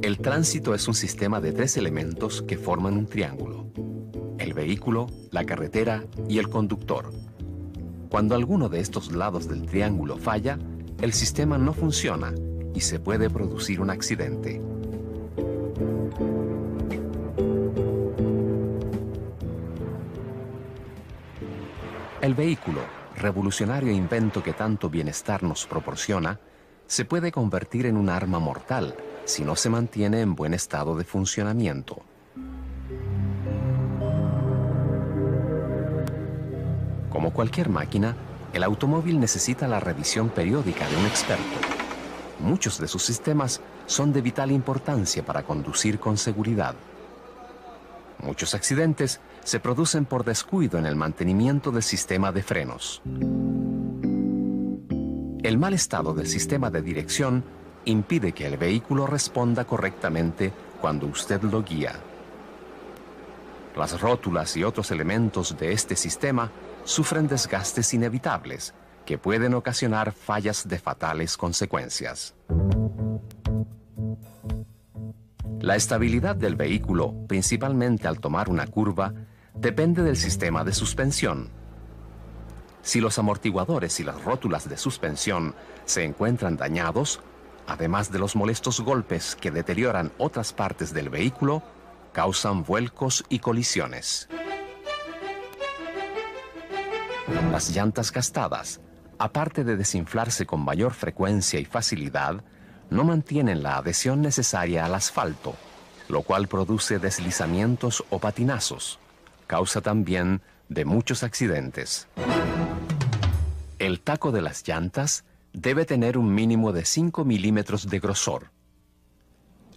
El tránsito es un sistema de 3 elementos que forman un triángulo: el vehículo, la carretera y el conductor. Cuando alguno de estos lados del triángulo falla, el sistema no funciona y se puede producir un accidente. El vehículo, revolucionario invento que tanto bienestar nos proporciona, se puede convertir en un arma mortal si no se mantiene en buen estado de funcionamiento. Como cualquier máquina, el automóvil necesita la revisión periódica de un experto. Muchos de sus sistemas son de vital importancia para conducir con seguridad. Muchos accidentes se producen por descuido en el mantenimiento del sistema de frenos. El mal estado del sistema de dirección impide que el vehículo responda correctamente cuando usted lo guía. Las rótulas y otros elementos de este sistema sufren desgastes inevitables que pueden ocasionar fallas de fatales consecuencias. La estabilidad del vehículo, principalmente al tomar una curva, depende del sistema de suspensión. Si los amortiguadores y las rótulas de suspensión se encuentran dañados, además de los molestos golpes que deterioran otras partes del vehículo, causan vuelcos y colisiones. Las llantas gastadas, aparte de desinflarse con mayor frecuencia y facilidad, no mantienen la adhesión necesaria al asfalto, lo cual produce deslizamientos o patinazos. Causa también de muchos accidentes. El taco de las llantas debe tener un mínimo de 5 milímetros de grosor.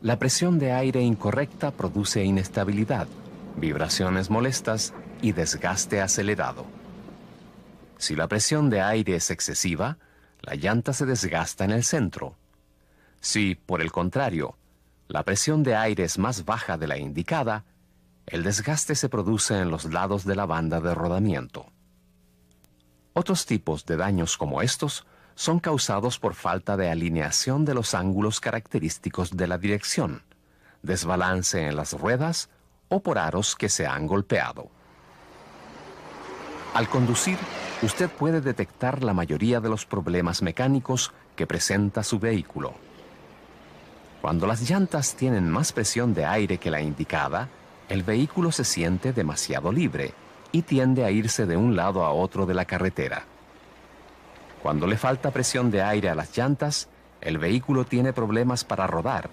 La presión de aire incorrecta produce inestabilidad, vibraciones molestas y desgaste acelerado. Si la presión de aire es excesiva, la llanta se desgasta en el centro. Si, por el contrario, la presión de aire es más baja de la indicada, el desgaste se produce en los lados de la banda de rodamiento. Otros tipos de daños como estos son causados por falta de alineación de los ángulos característicos de la dirección, desbalance en las ruedas o por aros que se han golpeado. Al conducir, usted puede detectar la mayoría de los problemas mecánicos que presenta su vehículo. Cuando las llantas tienen más presión de aire que la indicada, el vehículo se siente demasiado libre y tiende a irse de un lado a otro de la carretera. Cuando le falta presión de aire a las llantas, el vehículo tiene problemas para rodar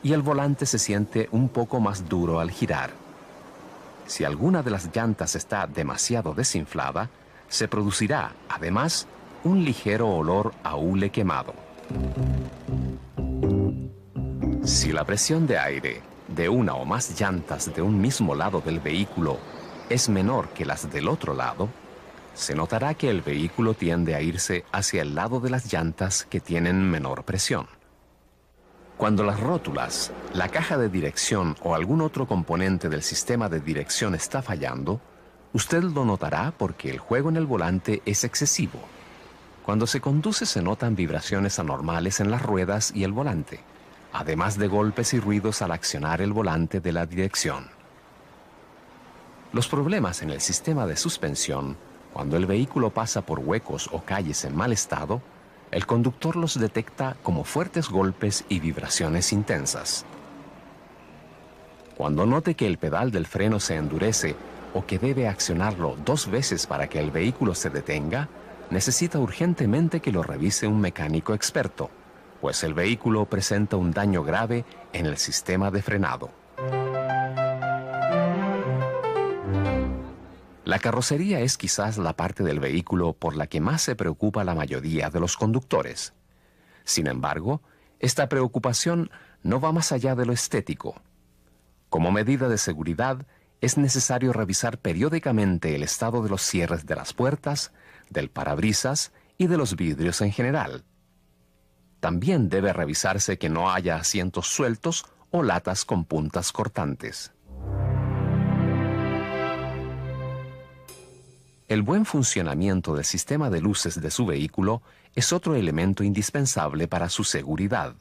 y el volante se siente un poco más duro al girar. Si alguna de las llantas está demasiado desinflada, se producirá, además, un ligero olor a hule quemado. Si la presión de aire de una o más llantas de un mismo lado del vehículo es menor que las del otro lado, se notará que el vehículo tiende a irse hacia el lado de las llantas que tienen menor presión. Cuando las rótulas, la caja de dirección o algún otro componente del sistema de dirección está fallando, usted lo notará porque el juego en el volante es excesivo. Cuando se conduce se notan vibraciones anormales en las ruedas y el volante, además de golpes y ruidos al accionar el volante de la dirección. Los problemas en el sistema de suspensión, cuando el vehículo pasa por huecos o calles en mal estado, el conductor los detecta como fuertes golpes y vibraciones intensas. Cuando note que el pedal del freno se endurece o que debe accionarlo 2 veces para que el vehículo se detenga, necesita urgentemente que lo revise un mecánico experto, pues el vehículo presenta un daño grave en el sistema de frenado. La carrocería es quizás la parte del vehículo por la que más se preocupa la mayoría de los conductores. Sin embargo, esta preocupación no va más allá de lo estético. Como medida de seguridad, es necesario revisar periódicamente el estado de los cierres de las puertas, del parabrisas y de los vidrios en general. También debe revisarse que no haya asientos sueltos o latas con puntas cortantes. El buen funcionamiento del sistema de luces de su vehículo es otro elemento indispensable para su seguridad.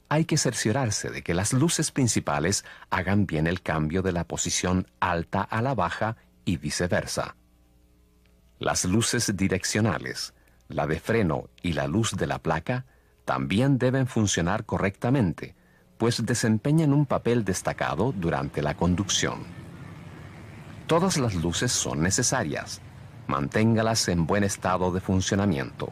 Hay que cerciorarse de que las luces principales hagan bien el cambio de la posición alta a la baja y viceversa. Las luces direccionales, la de freno y la luz de la placa también deben funcionar correctamente, pues desempeñan un papel destacado durante la conducción. Todas las luces son necesarias. Manténgalas en buen estado de funcionamiento.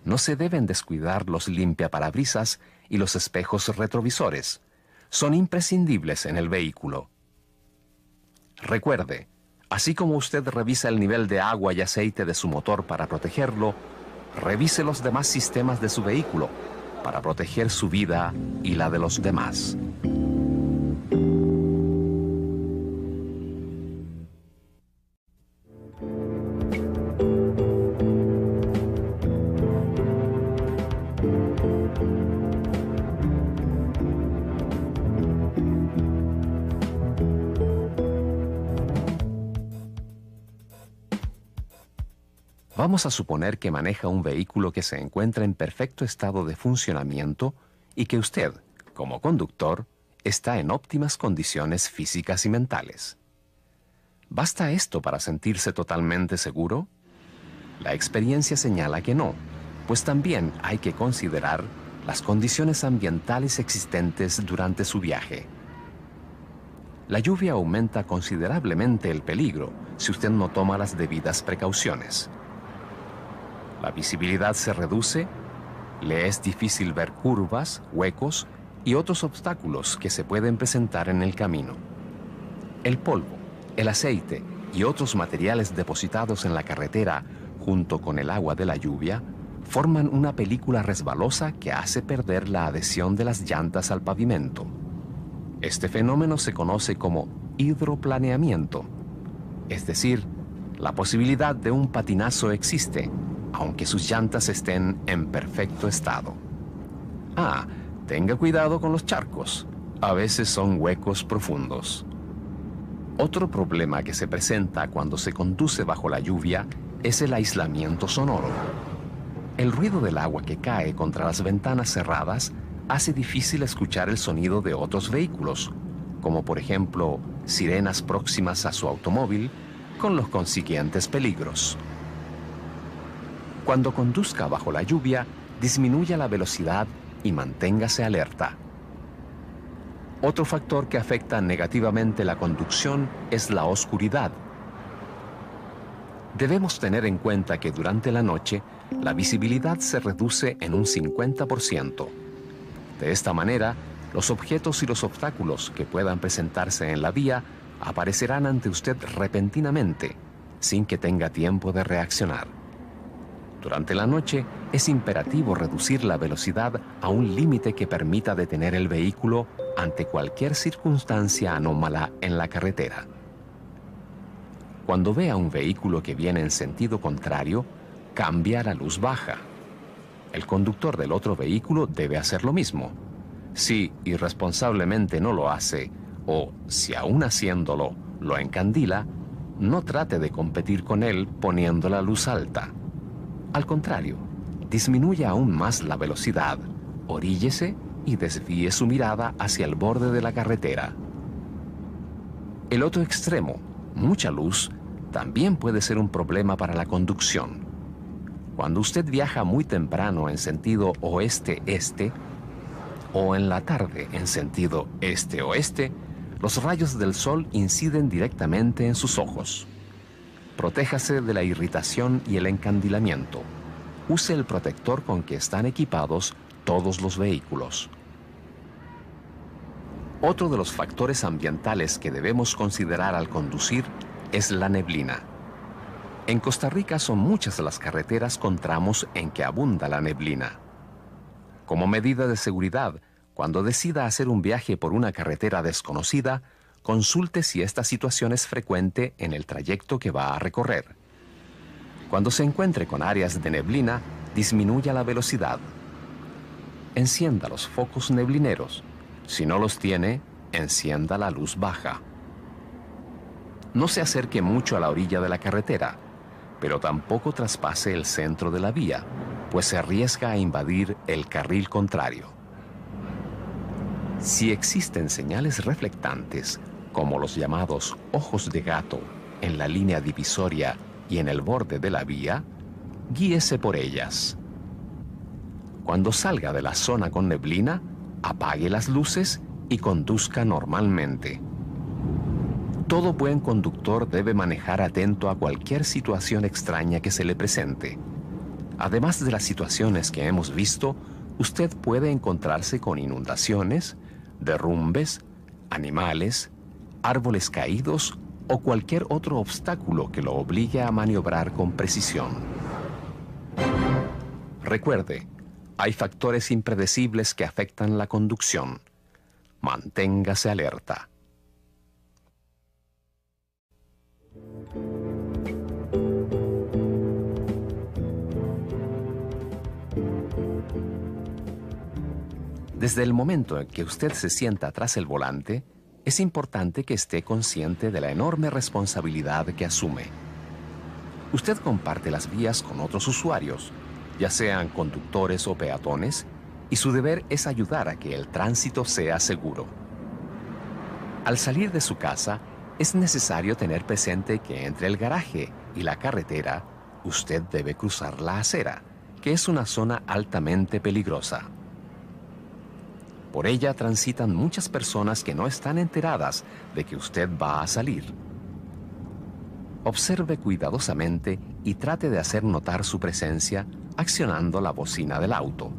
No se deben descuidar los limpiaparabrisas y los espejos retrovisores. Son imprescindibles en el vehículo. Recuerde, así como usted revisa el nivel de agua y aceite de su motor para protegerlo, revise los demás sistemas de su vehículo para proteger su vida y la de los demás. Vamos a suponer que maneja un vehículo que se encuentra en perfecto estado de funcionamiento y que usted, como conductor, está en óptimas condiciones físicas y mentales. ¿Basta esto para sentirse totalmente seguro? La experiencia señala que no, pues también hay que considerar las condiciones ambientales existentes durante su viaje. La lluvia aumenta considerablemente el peligro si usted no toma las debidas precauciones. La visibilidad se reduce, le es difícil ver curvas, huecos y otros obstáculos que se pueden presentar en el camino. El polvo, el aceite y otros materiales depositados en la carretera junto con el agua de la lluvia forman una película resbalosa que hace perder la adhesión de las llantas al pavimento. Este fenómeno se conoce como hidroplaneamiento, es decir, la posibilidad de un patinazo existe, aunque sus llantas estén en perfecto estado. Tenga cuidado con los charcos. A veces son huecos profundos. Otro problema que se presenta cuando se conduce bajo la lluvia es el aislamiento sonoro. El ruido del agua que cae contra las ventanas cerradas hace difícil escuchar el sonido de otros vehículos, como por ejemplo sirenas próximas a su automóvil, con los consiguientes peligros. Cuando conduzca bajo la lluvia, disminuya la velocidad y manténgase alerta. Otro factor que afecta negativamente la conducción es la oscuridad. Debemos tener en cuenta que durante la noche, la visibilidad se reduce en un 50%. De esta manera, los objetos y los obstáculos que puedan presentarse en la vía aparecerán ante usted repentinamente, sin que tenga tiempo de reaccionar. Durante la noche es imperativo reducir la velocidad a un límite que permita detener el vehículo ante cualquier circunstancia anómala en la carretera. Cuando vea un vehículo que viene en sentido contrario, cambia a la luz baja. El conductor del otro vehículo debe hacer lo mismo. Si irresponsablemente no lo hace, o si aún haciéndolo lo encandila, no trate de competir con él poniendo la luz alta. Al contrario, disminuya aún más la velocidad, oríllese y desvíe su mirada hacia el borde de la carretera. El otro extremo, mucha luz, también puede ser un problema para la conducción. Cuando usted viaja muy temprano en sentido oeste-este o en la tarde en sentido este-oeste, los rayos del sol inciden directamente en sus ojos. Protéjase de la irritación y el encandilamiento. Use el protector con que están equipados todos los vehículos. Otro de los factores ambientales que debemos considerar al conducir es la neblina. En Costa Rica son muchas las carreteras con tramos en que abunda la neblina. Como medida de seguridad, cuando decida hacer un viaje por una carretera desconocida, consulte si esta situación es frecuente en el trayecto que va a recorrer. Cuando se encuentre con áreas de neblina, disminuya la velocidad. Encienda los focos neblineros. Si no los tiene, encienda la luz baja. No se acerque mucho a la orilla de la carretera, pero tampoco traspase el centro de la vía, pues se arriesga a invadir el carril contrario. Si existen señales reflectantes, como los llamados ojos de gato, en la línea divisoria y en el borde de la vía, guíese por ellas. Cuando salga de la zona con neblina, apague las luces y conduzca normalmente. Todo buen conductor debe manejar atento a cualquier situación extraña que se le presente. Además de las situaciones que hemos visto, usted puede encontrarse con inundaciones, derrumbes, animales, árboles caídos o cualquier otro obstáculo que lo obligue a maniobrar con precisión. Recuerde, hay factores impredecibles que afectan la conducción. Manténgase alerta. Desde el momento en que usted se sienta tras el volante, es importante que esté consciente de la enorme responsabilidad que asume. Usted comparte las vías con otros usuarios, ya sean conductores o peatones, y su deber es ayudar a que el tránsito sea seguro. Al salir de su casa, es necesario tener presente que entre el garaje y la carretera, usted debe cruzar la acera, que es una zona altamente peligrosa. Por ella transitan muchas personas que no están enteradas de que usted va a salir. Observe cuidadosamente y trate de hacer notar su presencia accionando la bocina del auto.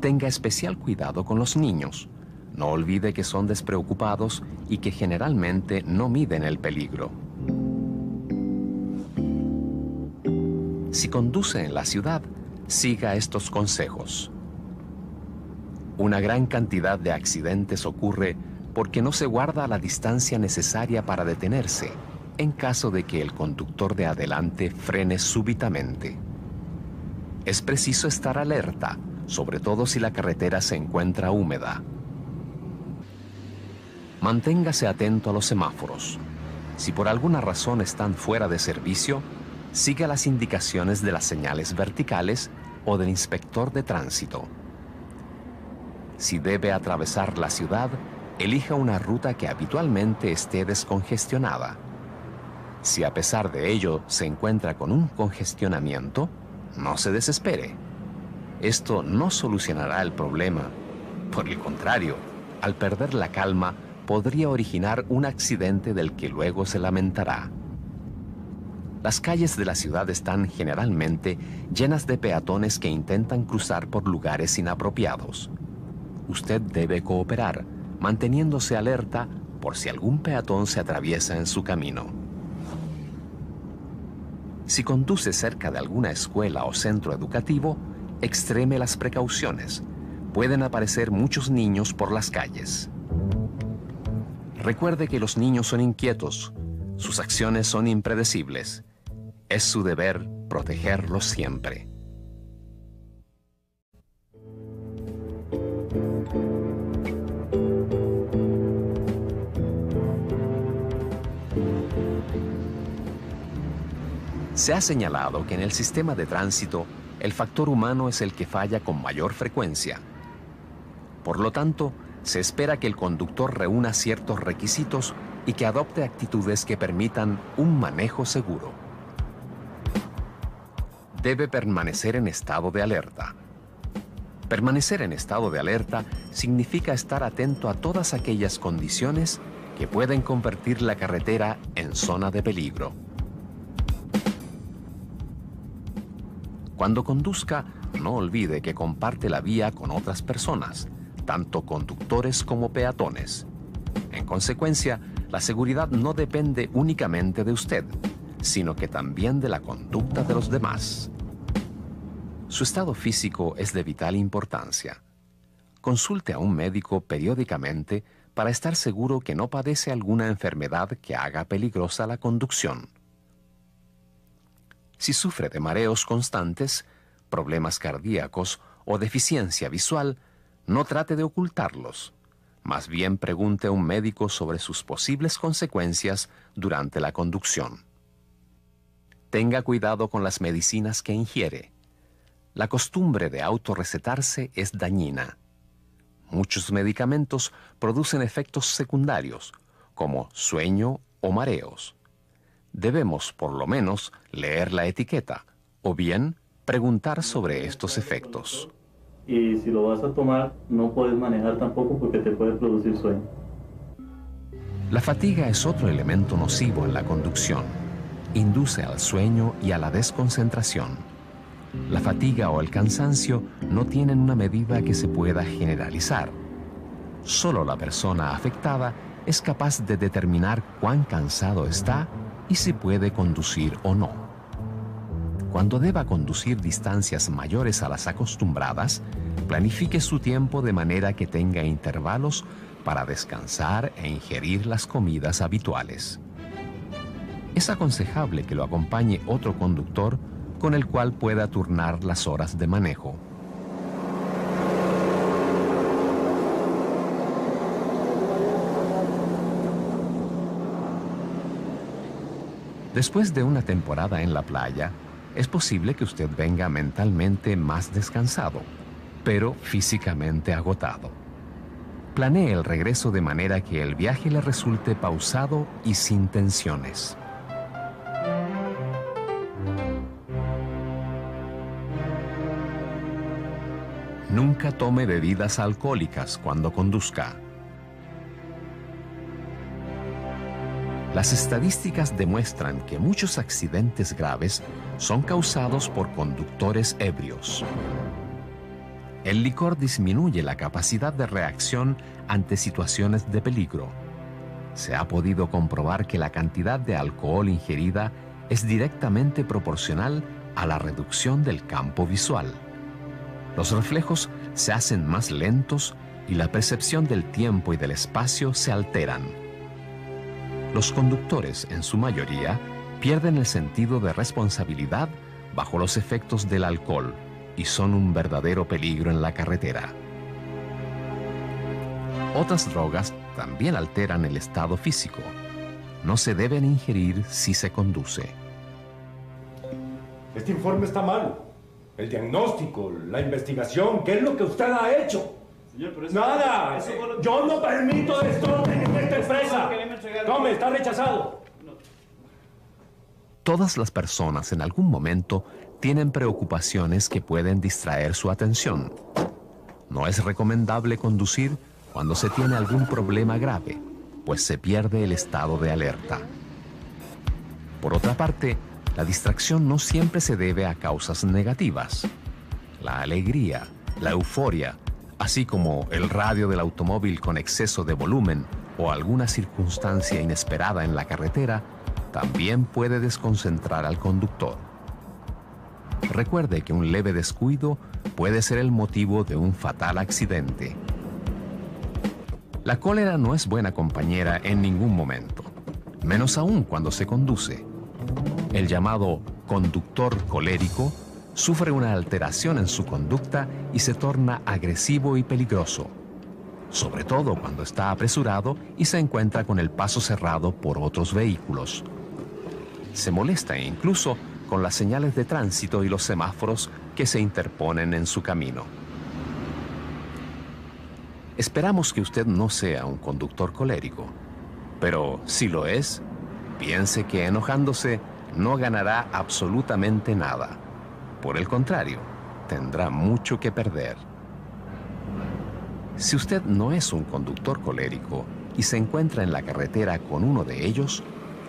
Tenga especial cuidado con los niños. No olvide que son despreocupados y que generalmente no miden el peligro. Si conduce en la ciudad, siga estos consejos. Una gran cantidad de accidentes ocurre porque no se guarda la distancia necesaria para detenerse en caso de que el conductor de adelante frene súbitamente. Es preciso estar alerta, sobre todo si la carretera se encuentra húmeda. Manténgase atento a los semáforos. Si por alguna razón están fuera de servicio, siga las indicaciones de las señales verticales o del inspector de tránsito. Si debe atravesar la ciudad, elija una ruta que habitualmente esté descongestionada. Si a pesar de ello se encuentra con un congestionamiento, no se desespere. Esto no solucionará el problema. Por el contrario, al perder la calma, podría originar un accidente del que luego se lamentará. Las calles de la ciudad están generalmente llenas de peatones que intentan cruzar por lugares inapropiados. Usted debe cooperar, manteniéndose alerta por si algún peatón se atraviesa en su camino. Si conduce cerca de alguna escuela o centro educativo, extreme las precauciones. Pueden aparecer muchos niños por las calles. Recuerde que los niños son inquietos, sus acciones son impredecibles. Es su deber protegerlos siempre. Se ha señalado que en el sistema de tránsito, el factor humano es el que falla con mayor frecuencia. Por lo tanto, se espera que el conductor reúna ciertos requisitos y que adopte actitudes que permitan un manejo seguro. Debe permanecer en estado de alerta. Permanecer en estado de alerta significa estar atento a todas aquellas condiciones que pueden convertir la carretera en zona de peligro. Cuando conduzca, no olvide que comparte la vía con otras personas. tanto conductores como peatones. En consecuencia, la seguridad no depende únicamente de usted, sino que también de la conducta de los demás. Su estado físico es de vital importancia. Consulte a un médico periódicamente para estar seguro que no padece alguna enfermedad que haga peligrosa la conducción. Si sufre de mareos constantes, problemas cardíacos o deficiencia visual, no trate de ocultarlos. Más bien pregunte a un médico sobre sus posibles consecuencias durante la conducción. Tenga cuidado con las medicinas que ingiere. La costumbre de autorrecetarse es dañina. Muchos medicamentos producen efectos secundarios, como sueño o mareos. Debemos, por lo menos, leer la etiqueta, o bien preguntar sobre estos efectos. Y si lo vas a tomar, no puedes manejar tampoco porque te puede producir sueño. La fatiga es otro elemento nocivo en la conducción. Induce al sueño y a la desconcentración. La fatiga o el cansancio no tienen una medida que se pueda generalizar. Solo la persona afectada es capaz de determinar cuán cansado está y si puede conducir o no. Cuando deba conducir distancias mayores a las acostumbradas, planifique su tiempo de manera que tenga intervalos para descansar e ingerir las comidas habituales. Es aconsejable que lo acompañe otro conductor con el cual pueda turnar las horas de manejo. Después de una temporada en la playa, es posible que usted venga mentalmente más descansado, pero físicamente agotado. Planee el regreso de manera que el viaje le resulte pausado y sin tensiones. Nunca tome bebidas alcohólicas cuando conduzca. Las estadísticas demuestran que muchos accidentes graves son causados por conductores ebrios. El licor disminuye la capacidad de reacción ante situaciones de peligro. Se ha podido comprobar que la cantidad de alcohol ingerida es directamente proporcional a la reducción del campo visual. Los reflejos se hacen más lentos y la percepción del tiempo y del espacio se alteran. Los conductores, en su mayoría, pierden el sentido de responsabilidad bajo los efectos del alcohol y son un verdadero peligro en la carretera. Otras drogas también alteran el estado físico. No se deben ingerir si se conduce. Este informe está mal. El diagnóstico, la investigación, ¿qué es lo que usted ha hecho? Señor, pero ¡Nada! Yo no permito esto en esta empresa. Tome, está rechazado. Todas las personas en algún momento tienen preocupaciones que pueden distraer su atención. No es recomendable conducir cuando se tiene algún problema grave, pues se pierde el estado de alerta. Por otra parte, la distracción no siempre se debe a causas negativas. La alegría, la euforia, así como el radio del automóvil con exceso de volumen o alguna circunstancia inesperada en la carretera, también puede desconcentrar al conductor. Recuerde que un leve descuido puede ser el motivo de un fatal accidente. La cólera no es buena compañera en ningún momento, menos aún cuando se conduce. El llamado conductor colérico sufre una alteración en su conducta y se torna agresivo y peligroso, sobre todo cuando está apresurado y se encuentra con el paso cerrado por otros vehículos. Se molesta incluso con las señales de tránsito y los semáforos que se interponen en su camino. Esperamos que usted no sea un conductor colérico, pero si lo es, piense que enojándose no ganará absolutamente nada. Por el contrario, tendrá mucho que perder. Si usted no es un conductor colérico y se encuentra en la carretera con uno de ellos,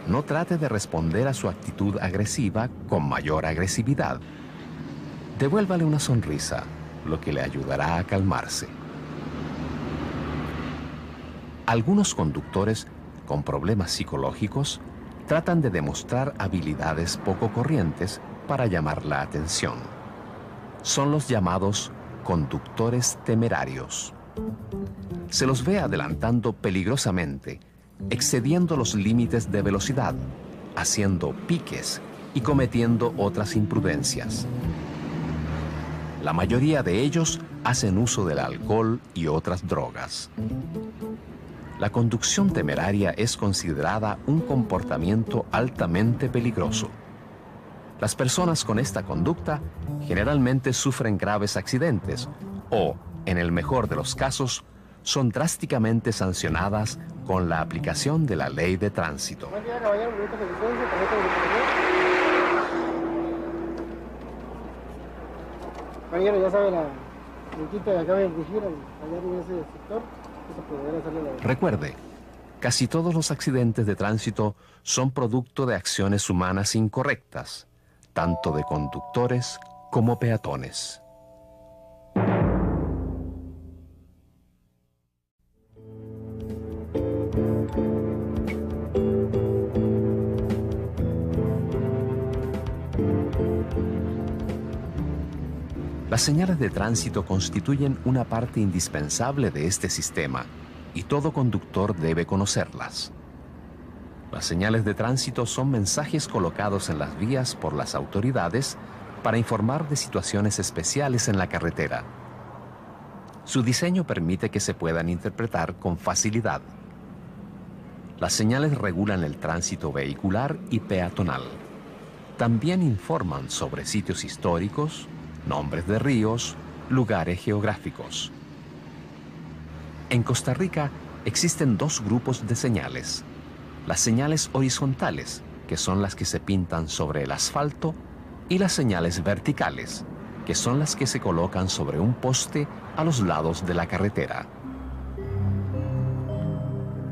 no trate de responder a su actitud agresiva con mayor agresividad. Devuélvale una sonrisa, lo que le ayudará a calmarse. Algunos conductores con problemas psicológicos tratan de demostrar habilidades poco corrientes para llamar la atención. Son los llamados conductores temerarios. Se los ve adelantando peligrosamente, excediendo los límites de velocidad, haciendo piques y cometiendo otras imprudencias. La mayoría de ellos hacen uso del alcohol y otras drogas. La conducción temeraria es considerada un comportamiento altamente peligroso. Las personas con esta conducta generalmente sufren graves accidentes o, en el mejor de los casos, son drásticamente sancionadas con la aplicación de la ley de tránsito. Buen día, caballero. Bonita licencia, tarjeta de licencia. Caballero, ya sabe la ruquita que acaba de dirigir allá en ese sector. Recuerde, casi todos los accidentes de tránsito son producto de acciones humanas incorrectas, tanto de conductores como peatones. Las señales de tránsito constituyen una parte indispensable de este sistema y todo conductor debe conocerlas. Las señales de tránsito son mensajes colocados en las vías por las autoridades para informar de situaciones especiales en la carretera. Su diseño permite que se puedan interpretar con facilidad. Las señales regulan el tránsito vehicular y peatonal. También informan sobre sitios históricos, nombres de ríos, lugares geográficos. En Costa Rica existen dos grupos de señales. Las señales horizontales, que son las que se pintan sobre el asfalto, y las señales verticales, que son las que se colocan sobre un poste a los lados de la carretera.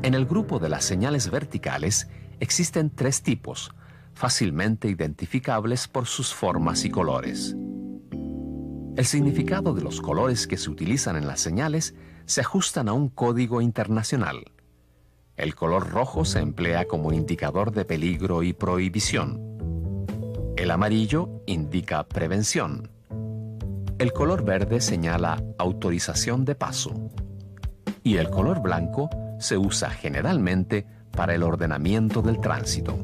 En el grupo de las señales verticales existen tres tipos, fácilmente identificables por sus formas y colores. El significado de los colores que se utilizan en las señales se ajustan a un código internacional. El color rojo se emplea como indicador de peligro y prohibición. El amarillo indica prevención. El color verde señala autorización de paso. Y el color blanco se usa generalmente para el ordenamiento del tránsito.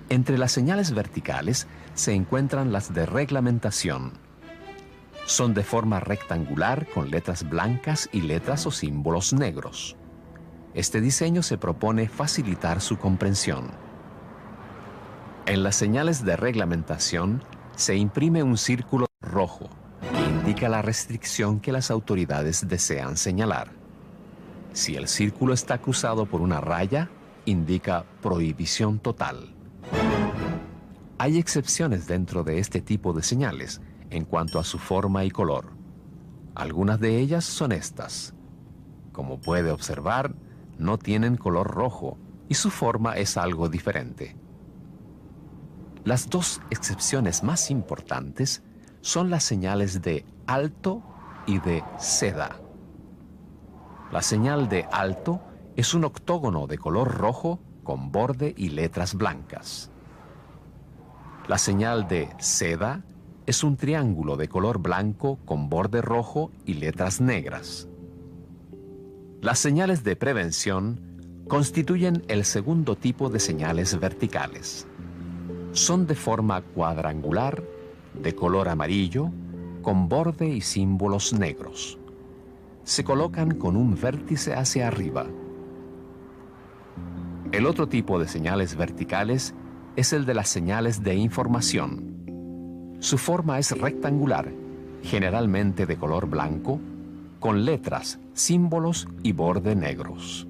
Entre las señales verticales se encuentran las de reglamentación. Son de forma rectangular con letras blancas y letras o símbolos negros. Este diseño se propone facilitar su comprensión. En las señales de reglamentación se imprime un círculo rojo que indica la restricción que las autoridades desean señalar. Si el círculo está cruzado por una raya, indica prohibición total. Hay excepciones dentro de este tipo de señales en cuanto a su forma y color. Algunas de ellas son estas. Como puede observar, no tienen color rojo y su forma es algo diferente. Las dos excepciones más importantes son las señales de alto y de seda. La señal de alto es un octógono de color rojo con borde y letras blancas. La señal de seda es un triángulo de color blanco con borde rojo y letras negras. Las señales de prevención constituyen el segundo tipo de señales verticales. Son de forma cuadrangular, de color amarillo, con borde y símbolos negros. Se colocan con un vértice hacia arriba. El otro tipo de señales verticales es el de las señales de información. Su forma es rectangular, generalmente de color blanco, con letras, símbolos y borde negros.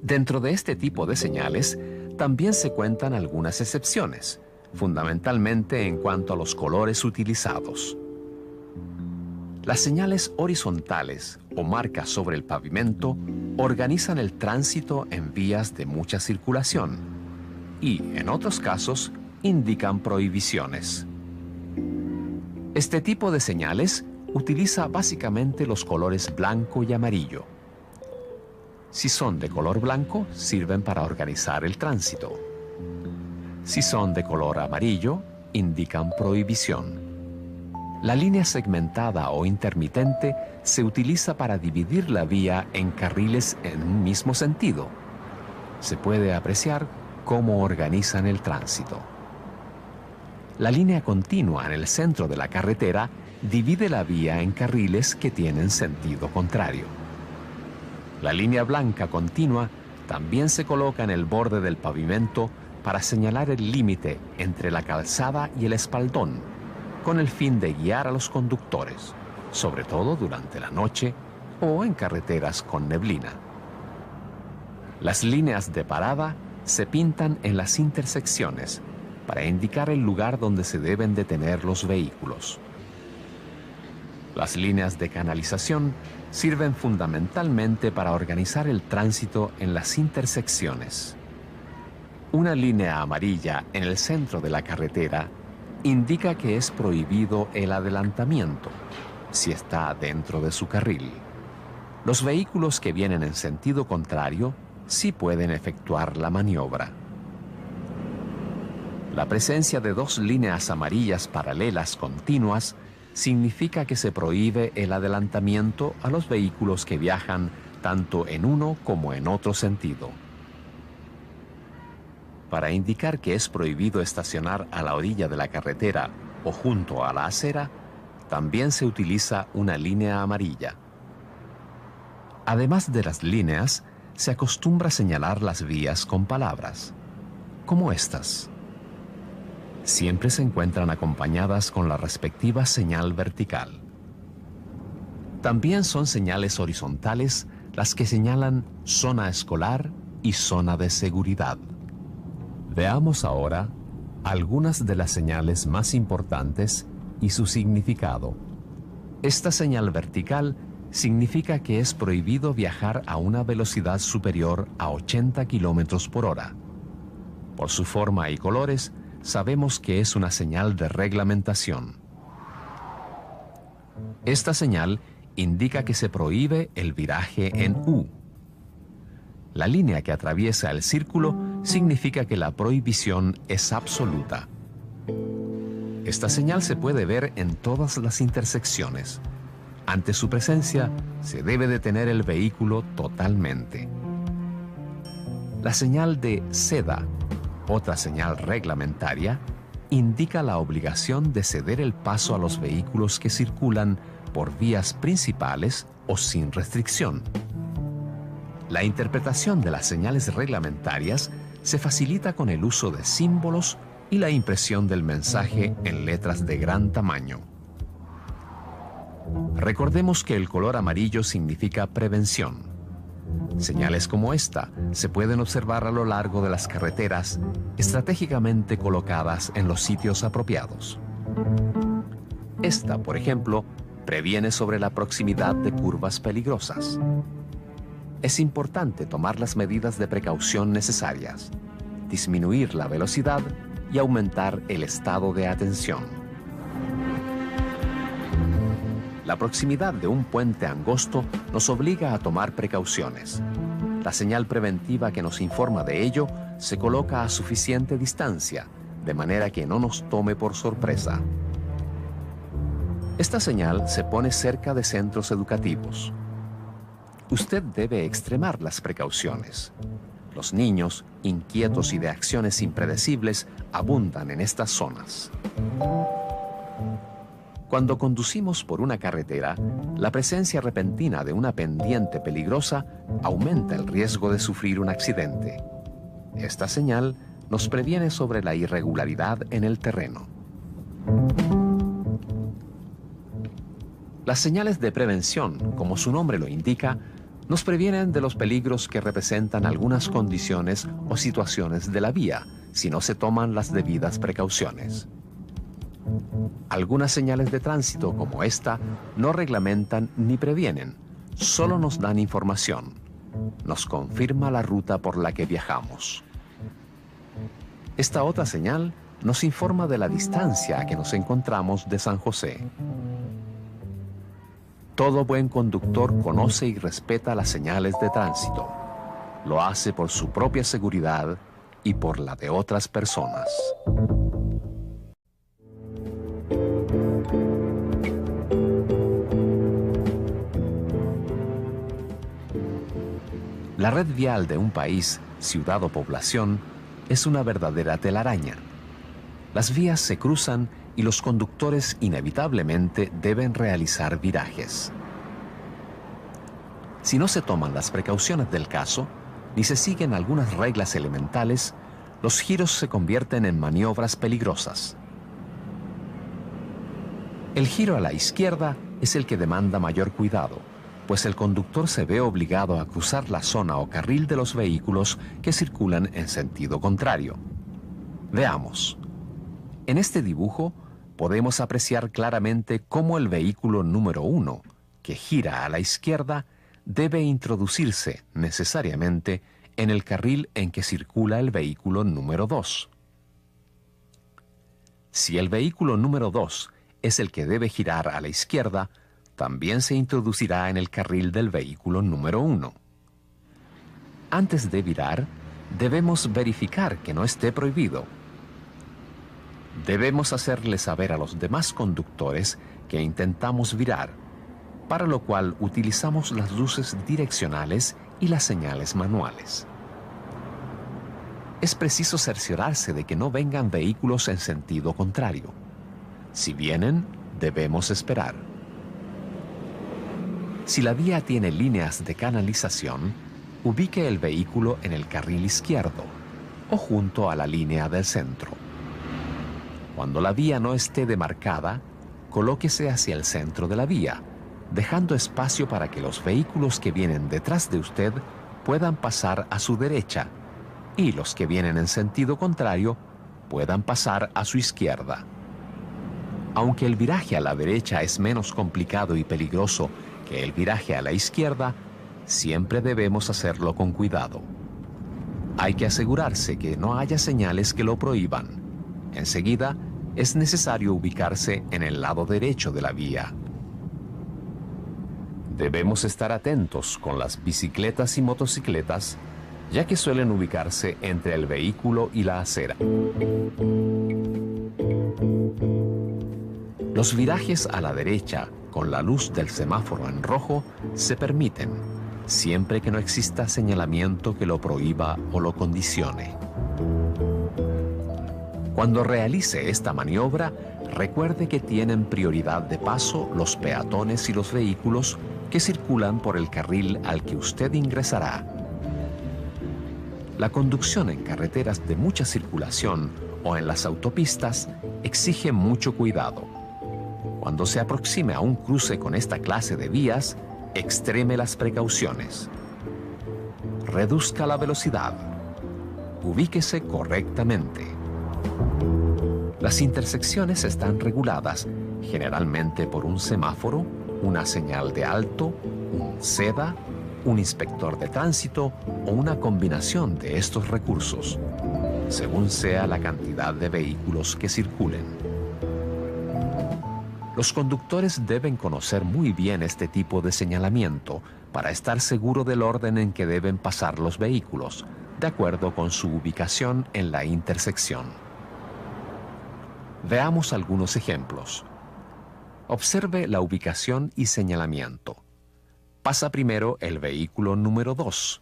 Dentro de este tipo de señales, también se cuentan algunas excepciones, fundamentalmente en cuanto a los colores utilizados. Las señales horizontales o marcas sobre el pavimento organizan el tránsito en vías de mucha circulación y, en otros casos, indican prohibiciones. Este tipo de señales utiliza básicamente los colores blanco y amarillo. Si son de color blanco, sirven para organizar el tránsito. Si son de color amarillo, indican prohibición. La línea segmentada o intermitente se utiliza para dividir la vía en carriles en un mismo sentido. Se puede apreciar cómo organizan el tránsito. La línea continua en el centro de la carretera divide la vía en carriles que tienen sentido contrario. La línea blanca continua también se coloca en el borde del pavimento para señalar el límite entre la calzada y el espaldón, con el fin de guiar a los conductores, sobre todo durante la noche o en carreteras con neblina. Las líneas de parada se pintan en las intersecciones para indicar el lugar donde se deben detener los vehículos. Las líneas de canalización sirven fundamentalmente para organizar el tránsito en las intersecciones. Una línea amarilla en el centro de la carretera indica que es prohibido el adelantamiento, si está dentro de su carril. Los vehículos que vienen en sentido contrario sí pueden efectuar la maniobra. La presencia de dos líneas amarillas paralelas continuas significa que se prohíbe el adelantamiento a los vehículos que viajan tanto en uno como en otro sentido. Para indicar que es prohibido estacionar a la orilla de la carretera o junto a la acera, también se utiliza una línea amarilla. Además de las líneas, se acostumbra a señalar las vías con palabras, como estas. Siempre se encuentran acompañadas con la respectiva señal vertical. También son señales horizontales las que señalan zona escolar y zona de seguridad. Veamos ahora algunas de las señales más importantes y su significado. Esta señal vertical significa que es prohibido viajar a una velocidad superior a 80 kilómetros por hora. Por su forma y colores, sabemos que es una señal de reglamentación. Esta señal indica que se prohíbe el viraje en U. La línea que atraviesa el círculo significa que la prohibición es absoluta. Esta señal se puede ver en todas las intersecciones. Ante su presencia, se debe detener el vehículo totalmente. La señal de seda, otra señal reglamentaria, indica la obligación de ceder el paso a los vehículos que circulan por vías principales o sin restricción. La interpretación de las señales reglamentarias se facilita con el uso de símbolos y la impresión del mensaje en letras de gran tamaño. Recordemos que el color amarillo significa prevención. Señales como esta se pueden observar a lo largo de las carreteras, estratégicamente colocadas en los sitios apropiados. Esta, por ejemplo, previene sobre la proximidad de curvas peligrosas. Es importante tomar las medidas de precaución necesarias, disminuir la velocidad y aumentar el estado de atención. La proximidad de un puente angosto nos obliga a tomar precauciones. La señal preventiva que nos informa de ello se coloca a suficiente distancia, de manera que no nos tome por sorpresa. Esta señal se pone cerca de centros educativos. Usted debe extremar las precauciones. Los niños, inquietos y de acciones impredecibles, abundan en estas zonas. Cuando conducimos por una carretera, la presencia repentina de una pendiente peligrosa aumenta el riesgo de sufrir un accidente. Esta señal nos previene sobre la irregularidad en el terreno. Las señales de prevención, como su nombre lo indica, nos previenen de los peligros que representan algunas condiciones o situaciones de la vía, si no se toman las debidas precauciones. Algunas señales de tránsito, como esta, no reglamentan ni previenen, solo nos dan información. Nos confirma la ruta por la que viajamos. Esta otra señal nos informa de la distancia a que nos encontramos de San José. Todo buen conductor conoce y respeta las señales de tránsito. Lo hace por su propia seguridad y por la de otras personas. La red vial de un país, ciudad o población es una verdadera telaraña. Las vías se cruzan y los conductores inevitablemente deben realizar virajes. Si no se toman las precauciones del caso, ni se siguen algunas reglas elementales, los giros se convierten en maniobras peligrosas. El giro a la izquierda es el que demanda mayor cuidado, pues el conductor se ve obligado a cruzar la zona o carril de los vehículos que circulan en sentido contrario. Veamos. En este dibujo podemos apreciar claramente cómo el vehículo número 1, que gira a la izquierda, debe introducirse necesariamente en el carril en que circula el vehículo número 2. Si el vehículo número 2 es el que debe girar a la izquierda, también se introducirá en el carril del vehículo número 1. Antes de virar, debemos verificar que no esté prohibido. Debemos hacerle saber a los demás conductores que intentamos virar, para lo cual utilizamos las luces direccionales y las señales manuales. Es preciso cerciorarse de que no vengan vehículos en sentido contrario. Si vienen, debemos esperar. Si la vía tiene líneas de canalización, ubique el vehículo en el carril izquierdo o junto a la línea del centro. Cuando la vía no esté demarcada, colóquese hacia el centro de la vía, dejando espacio para que los vehículos que vienen detrás de usted puedan pasar a su derecha y los que vienen en sentido contrario puedan pasar a su izquierda. Aunque el viraje a la derecha es menos complicado y peligroso que el viraje a la izquierda, siempre debemos hacerlo con cuidado. Hay que asegurarse que no haya señales que lo prohíban. Enseguida, es necesario ubicarse en el lado derecho de la vía. Debemos estar atentos con las bicicletas y motocicletas, ya que suelen ubicarse entre el vehículo y la acera. Los virajes a la derecha con la luz del semáforo en rojo se permiten, siempre que no exista señalamiento que lo prohíba o lo condicione. Cuando realice esta maniobra, recuerde que tienen prioridad de paso los peatones y los vehículos que circulan por el carril al que usted ingresará. La conducción en carreteras de mucha circulación o en las autopistas exige mucho cuidado. Cuando se aproxime a un cruce con esta clase de vías, extreme las precauciones. Reduzca la velocidad. Ubíquese correctamente. Las intersecciones están reguladas generalmente por un semáforo, una señal de alto, un seda, un inspector de tránsito o una combinación de estos recursos, según sea la cantidad de vehículos que circulen. Los conductores deben conocer muy bien este tipo de señalamiento para estar seguro del orden en que deben pasar los vehículos, de acuerdo con su ubicación en la intersección. Veamos algunos ejemplos. Observe la ubicación y señalamiento. Pasa primero el vehículo número 2,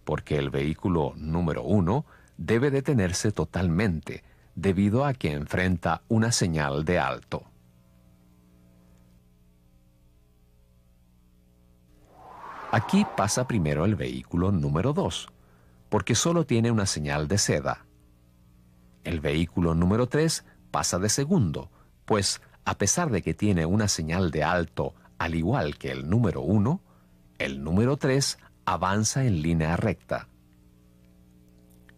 porque el vehículo número 1 debe detenerse totalmente debido a que enfrenta una señal de alto. Aquí pasa primero el vehículo número 2, porque solo tiene una señal de seda. El vehículo número 3 pasa de segundo, pues a pesar de que tiene una señal de alto al igual que el número 1, el número 3 avanza en línea recta.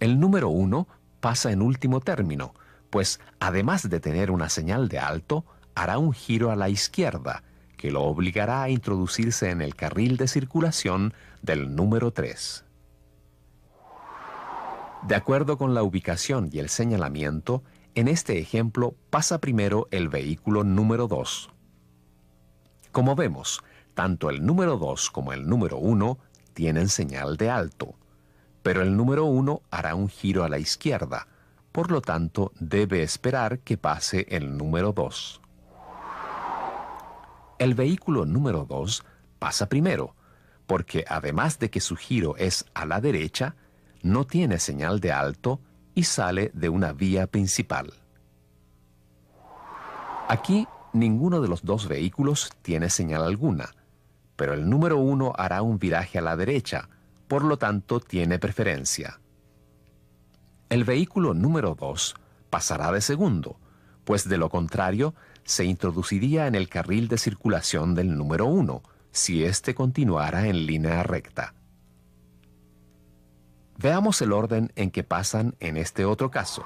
El número 1 pasa en último término, pues además de tener una señal de alto, hará un giro a la izquierda, que lo obligará a introducirse en el carril de circulación del número 3. De acuerdo con la ubicación y el señalamiento, en este ejemplo pasa primero el vehículo número 2. Como vemos, tanto el número 2 como el número 1 tienen señal de alto, pero el número 1 hará un giro a la izquierda, por lo tanto debe esperar que pase el número 2. El vehículo número 2 pasa primero, porque además de que su giro es a la derecha, no tiene señal de alto y sale de una vía principal. Aquí ninguno de los dos vehículos tiene señal alguna, pero el número 1 hará un viraje a la derecha, por lo tanto tiene preferencia. El vehículo número 2 pasará de segundo, pues de lo contrario se introduciría en el carril de circulación del número 1, si éste continuara en línea recta. Veamos el orden en que pasan en este otro caso.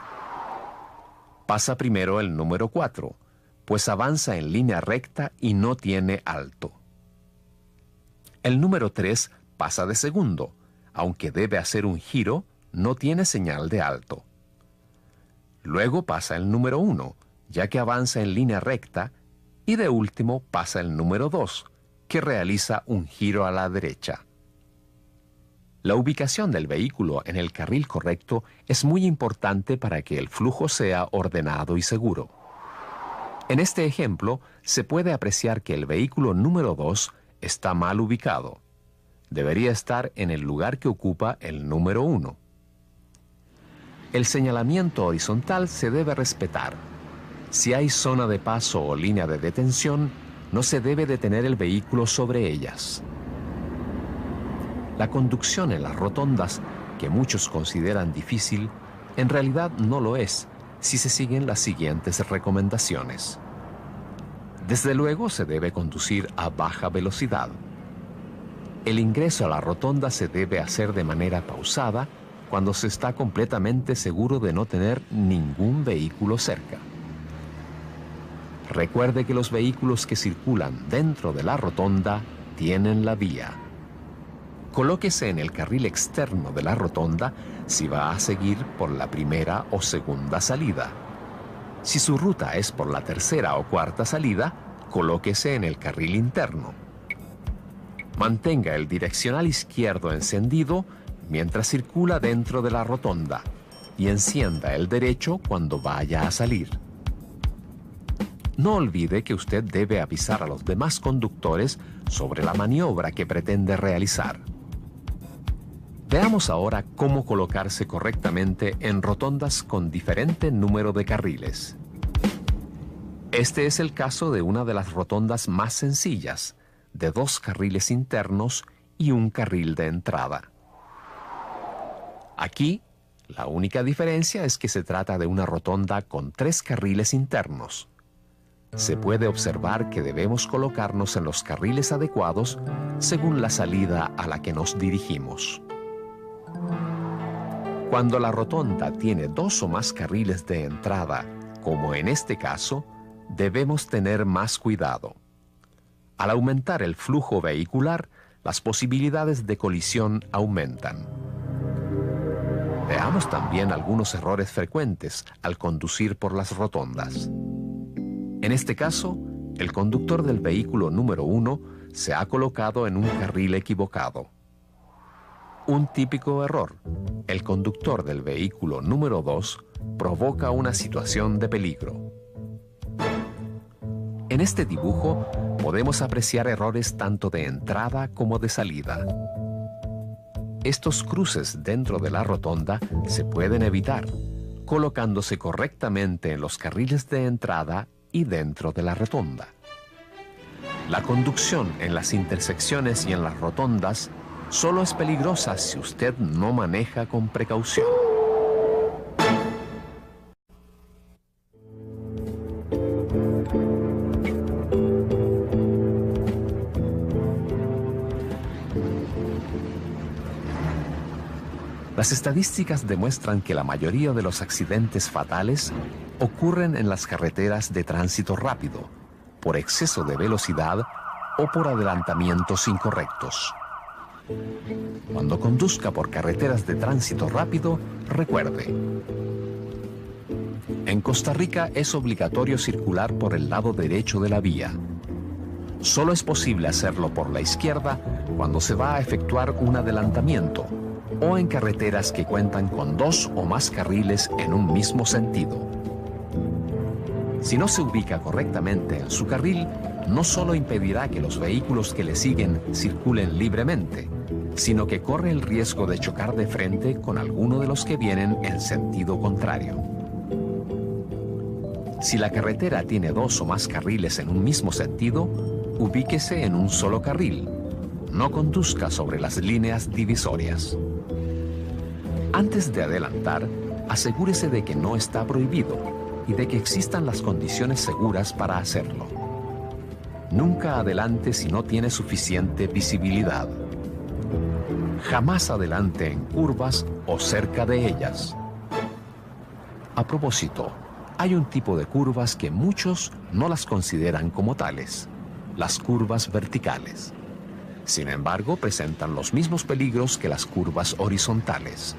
Pasa primero el número 4, pues avanza en línea recta y no tiene alto. El número 3 pasa de segundo, aunque debe hacer un giro, no tiene señal de alto. Luego pasa el número 1, ya que avanza en línea recta, y de último pasa el número 2, que realiza un giro a la derecha. La ubicación del vehículo en el carril correcto es muy importante para que el flujo sea ordenado y seguro. En este ejemplo, se puede apreciar que el vehículo número 2 está mal ubicado. Debería estar en el lugar que ocupa el número 1. El señalamiento horizontal se debe respetar. Si hay zona de paso o línea de detención, no se debe detener el vehículo sobre ellas. La conducción en las rotondas, que muchos consideran difícil, en realidad no lo es, si se siguen las siguientes recomendaciones. Desde luego se debe conducir a baja velocidad. El ingreso a la rotonda se debe hacer de manera pausada cuando se está completamente seguro de no tener ningún vehículo cerca. Recuerde que los vehículos que circulan dentro de la rotonda tienen la vía. Colóquese en el carril externo de la rotonda si va a seguir por la primera o segunda salida. Si su ruta es por la tercera o cuarta salida, colóquese en el carril interno. Mantenga el direccional izquierdo encendido mientras circula dentro de la rotonda y encienda el derecho cuando vaya a salir. No olvide que usted debe avisar a los demás conductores sobre la maniobra que pretende realizar. Veamos ahora cómo colocarse correctamente en rotondas con diferente número de carriles. Este es el caso de una de las rotondas más sencillas, de 2 carriles internos y un carril de entrada. Aquí, la única diferencia es que se trata de una rotonda con 3 carriles internos. Se puede observar que debemos colocarnos en los carriles adecuados según la salida a la que nos dirigimos. Cuando la rotonda tiene 2 o más carriles de entrada, como en este caso, debemos tener más cuidado. Al aumentar el flujo vehicular, las posibilidades de colisión aumentan. Veamos también algunos errores frecuentes al conducir por las rotondas. En este caso, el conductor del vehículo número 1 se ha colocado en un carril equivocado. Un típico error: el conductor del vehículo número 2 provoca una situación de peligro. En este dibujo podemos apreciar errores tanto de entrada como de salida. Estos cruces dentro de la rotonda se pueden evitar, colocándose correctamente en los carriles de entrada y dentro de la rotonda. La conducción en las intersecciones y en las rotondas solo es peligrosa si usted no maneja con precaución. Las estadísticas demuestran que la mayoría de los accidentes fatales ocurren en las carreteras de tránsito rápido, por exceso de velocidad o por adelantamientos incorrectos. Cuando conduzca por carreteras de tránsito rápido, recuerde: en Costa Rica es obligatorio circular por el lado derecho de la vía. Solo es posible hacerlo por la izquierda cuando se va a efectuar un adelantamiento o en carreteras que cuentan con 2 o más carriles en un mismo sentido. Si no se ubica correctamente en su carril, no solo impedirá que los vehículos que le siguen circulen libremente, sino que corre el riesgo de chocar de frente con alguno de los que vienen en sentido contrario. Si la carretera tiene 2 o más carriles en un mismo sentido, ubíquese en un solo carril. No conduzca sobre las líneas divisorias. Antes de adelantar, asegúrese de que no está prohibido y de que existan las condiciones seguras para hacerlo. Nunca adelante si no tiene suficiente visibilidad. Jamás adelante en curvas o cerca de ellas. A propósito, hay un tipo de curvas que muchos no las consideran como tales, las curvas verticales. Sin embargo, presentan los mismos peligros que las curvas horizontales.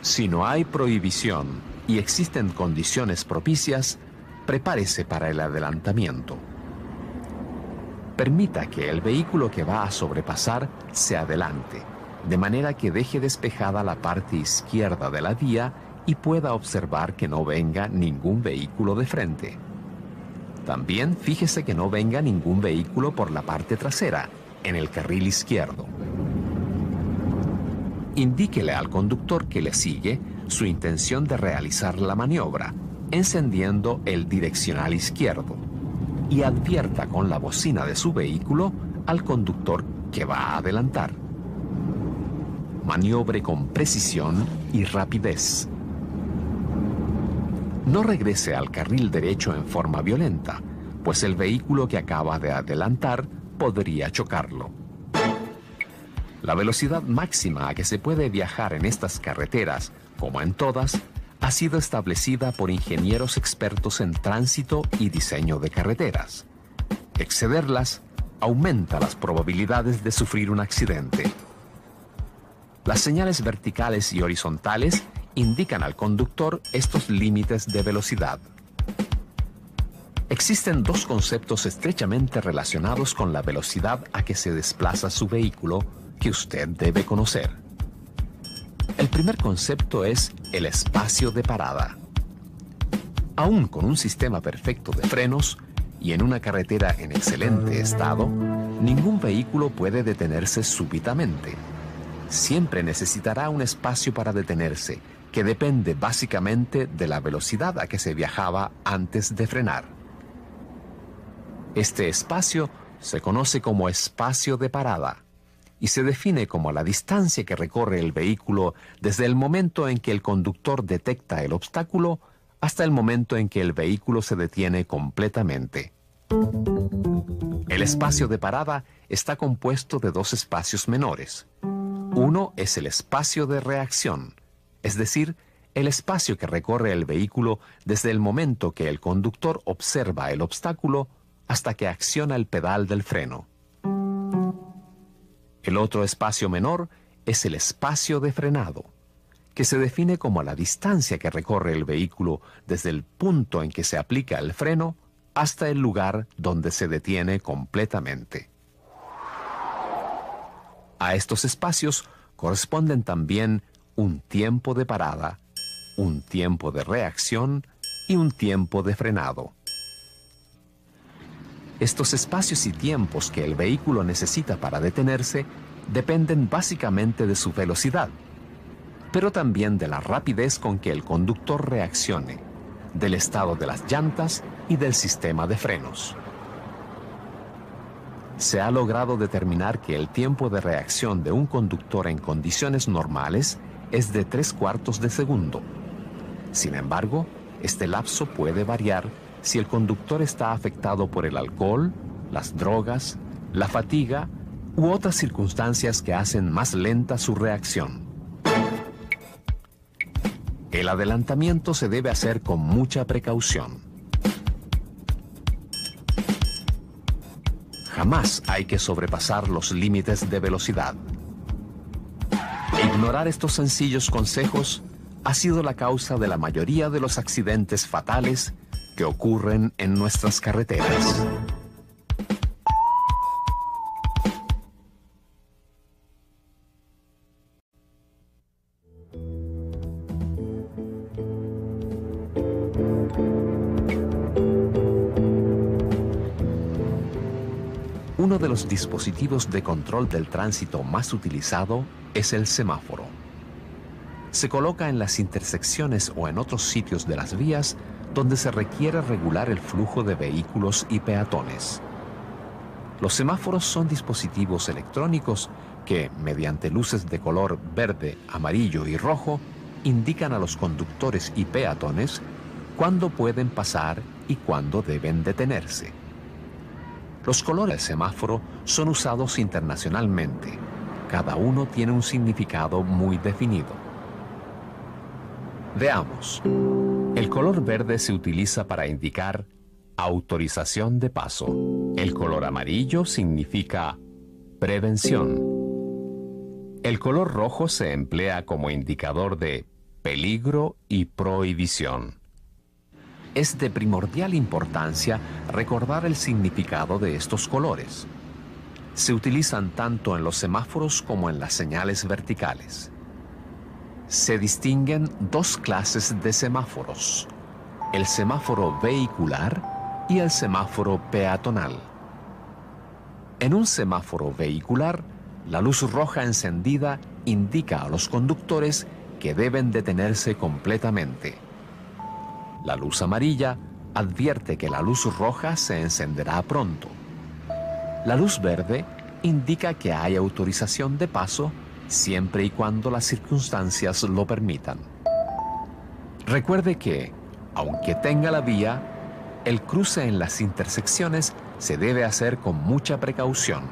Si no hay prohibición y existen condiciones propicias, prepárese para el adelantamiento. Permita que el vehículo que va a sobrepasar se adelante, de manera que deje despejada la parte izquierda de la vía y pueda observar que no venga ningún vehículo de frente. También fíjese que no venga ningún vehículo por la parte trasera, en el carril izquierdo. Indíquele al conductor que le sigue su intención de realizar la maniobra, encendiendo el direccional izquierdo, y advierta con la bocina de su vehículo al conductor que va a adelantar. Maniobre con precisión y rapidez. No regrese al carril derecho en forma violenta, pues el vehículo que acaba de adelantar podría chocarlo. La velocidad máxima a que se puede viajar en estas carreteras, como en todas, ha sido establecida por ingenieros expertos en tránsito y diseño de carreteras. Excederlas aumenta las probabilidades de sufrir un accidente. Las señales verticales y horizontales indican al conductor estos límites de velocidad. Existen 2 conceptos estrechamente relacionados con la velocidad a que se desplaza su vehículo que usted debe conocer. El primer concepto es el espacio de parada. Aún con un sistema perfecto de frenos y en una carretera en excelente estado, ningún vehículo puede detenerse súbitamente. Siempre necesitará un espacio para detenerse, que depende básicamente de la velocidad a que se viajaba antes de frenar. Este espacio se conoce como espacio de parada y se define como la distancia que recorre el vehículo desde el momento en que el conductor detecta el obstáculo hasta el momento en que el vehículo se detiene completamente. El espacio de parada está compuesto de 2 espacios menores. Uno es el espacio de reacción, es decir, el espacio que recorre el vehículo desde el momento que el conductor observa el obstáculo hasta que acciona el pedal del freno. El otro espacio menor es el espacio de frenado, que se define como la distancia que recorre el vehículo desde el punto en que se aplica el freno hasta el lugar donde se detiene completamente. A estos espacios corresponden también un tiempo de parada, un tiempo de reacción y un tiempo de frenado. Estos espacios y tiempos que el vehículo necesita para detenerse dependen básicamente de su velocidad, pero también de la rapidez con que el conductor reaccione, del estado de las llantas y del sistema de frenos. Se ha logrado determinar que el tiempo de reacción de un conductor en condiciones normales es de 3/4 de segundo. Sin embargo, este lapso puede variar si el conductor está afectado por el alcohol, las drogas, la fatiga u otras circunstancias que hacen más lenta su reacción. El adelantamiento se debe hacer con mucha precaución. Jamás hay que sobrepasar los límites de velocidad. Ignorar estos sencillos consejos ha sido la causa de la mayoría de los accidentes fatales que ocurren en nuestras carreteras. Uno de los dispositivos de control del tránsito más utilizado es el semáforo. Se coloca en las intersecciones o en otros sitios de las vías donde se requiere regular el flujo de vehículos y peatones. Los semáforos son dispositivos electrónicos que, mediante luces de color verde, amarillo y rojo, indican a los conductores y peatones cuándo pueden pasar y cuándo deben detenerse. Los colores del semáforo son usados internacionalmente. Cada uno tiene un significado muy definido. Veamos. El color verde se utiliza para indicar autorización de paso. El color amarillo significa prevención. El color rojo se emplea como indicador de peligro y prohibición. Es de primordial importancia recordar el significado de estos colores. Se utilizan tanto en los semáforos como en las señales verticales. Se distinguen dos clases de semáforos: el semáforo vehicular y el semáforo peatonal. En un semáforo vehicular, la luz roja encendida indica a los conductores que deben detenerse completamente. La luz amarilla advierte que la luz roja se encenderá pronto. La luz verde indica que hay autorización de paso siempre y cuando las circunstancias lo permitan. Recuerde que, aunque tenga la vía, el cruce en las intersecciones se debe hacer con mucha precaución.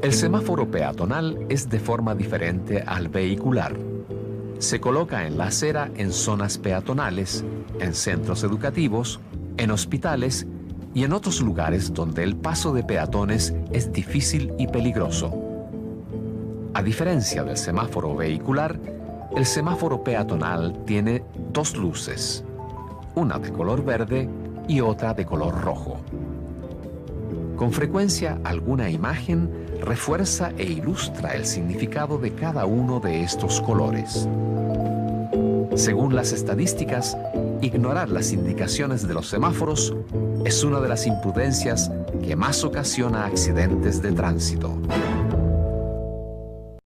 El semáforo peatonal es de forma diferente al vehicular. Se coloca en la acera en zonas peatonales, en centros educativos, en hospitales y en otros lugares donde el paso de peatones es difícil y peligroso. A diferencia del semáforo vehicular, el semáforo peatonal tiene dos luces, una de color verde y otra de color rojo. Con frecuencia, alguna imagen refuerza e ilustra el significado de cada uno de estos colores. Según las estadísticas, ignorar las indicaciones de los semáforos es una de las imprudencias que más ocasiona accidentes de tránsito.